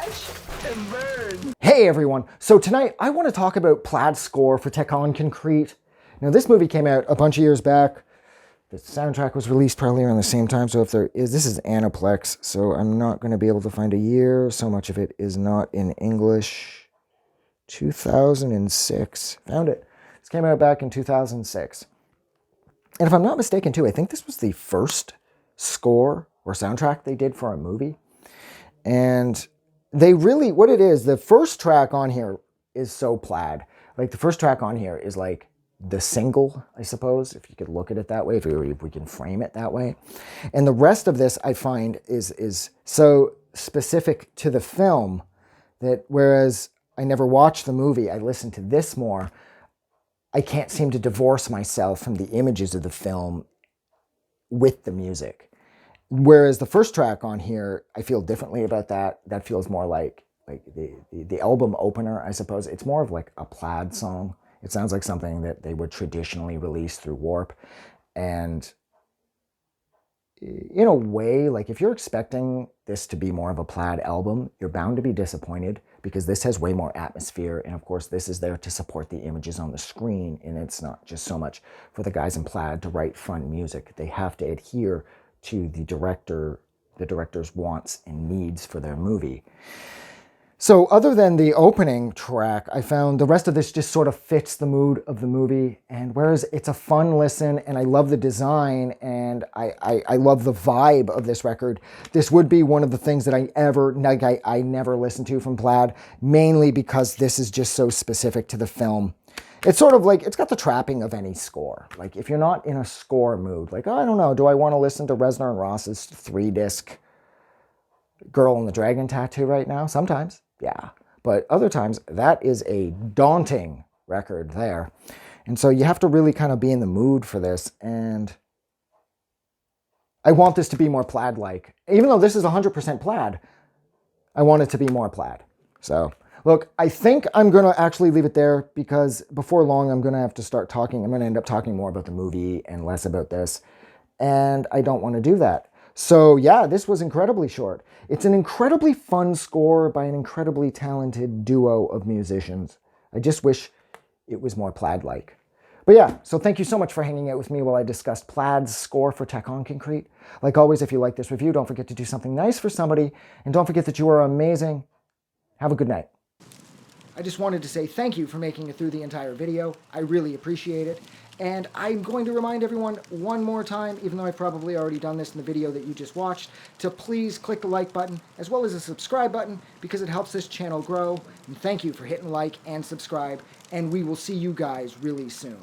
Watch and burn. Hey everyone, so tonight I want to talk about Plaid's score for Tekkonkinkreet. Now this movie came out a bunch of years back. The soundtrack was released probably around the same time, so if there is, this is Aniplex, so I'm not going to be able to find a year. So much of it is not in English. 2006. Found it. This came out back in 2006. And if I'm not mistaken too, I think this was the first score or soundtrack they did for a movie. And they really, what it is, the first track on here is so Plaid. Like the first track on here is like the single, I suppose, if you could look at it that way, if we can frame it that way. And the rest of this I find is so specific to the film that whereas I never watched the movie, I listened to this more, I can't seem to divorce myself from the images of the film with the music. Whereas the first track on here, I feel differently about that. That feels more like the album opener, I suppose. It's more of like a Plaid song. It sounds like something that they would traditionally release through Warp. And in a way, like if you're expecting this to be more of a Plaid album, you're bound to be disappointed because this has way more atmosphere. And of course, this is there to support the images on the screen. And it's not just so much for the guys in Plaid to write fun music. They have to adhere to the director's wants and needs for their movie. So other than the opening track, I found the rest of this just sort of fits the mood of the movie. And whereas it's a fun listen and I love the design and I love the vibe of this record, this would be one of the things that I never listen to from Plaid, mainly because this is just so specific to the film. It's sort of like, it's got the trapping of any score. Like if you're not in a score mood, like, oh, I don't know, do I want to listen to Reznor and Ross's 3-disc Girl in the Dragon Tattoo right now? Sometimes, yeah. But other times, that is a daunting record there. And so you have to really kind of be in the mood for this. And I want this to be more Plaid-like. Even though this is 100% Plaid, I want it to be more Plaid. So look, I think I'm going to actually leave it there because before long, I'm going to have to start talking. I'm going to end up talking more about the movie and less about this. And I don't want to do that. So yeah, this was incredibly short. It's an incredibly fun score by an incredibly talented duo of musicians. I just wish it was more Plaid-like. But yeah, so thank you so much for hanging out with me while I discussed Plaid's score for Tekkonkinkreet. Like always, if you like this review, don't forget to do something nice for somebody. And don't forget that you are amazing. Have a good night. I just wanted to say thank you for making it through the entire video. I really appreciate it. And I'm going to remind everyone one more time, even though I've probably already done this in the video that you just watched, to please click the like button as well as the subscribe button because it helps this channel grow. And thank you for hitting like and subscribe. And we will see you guys really soon.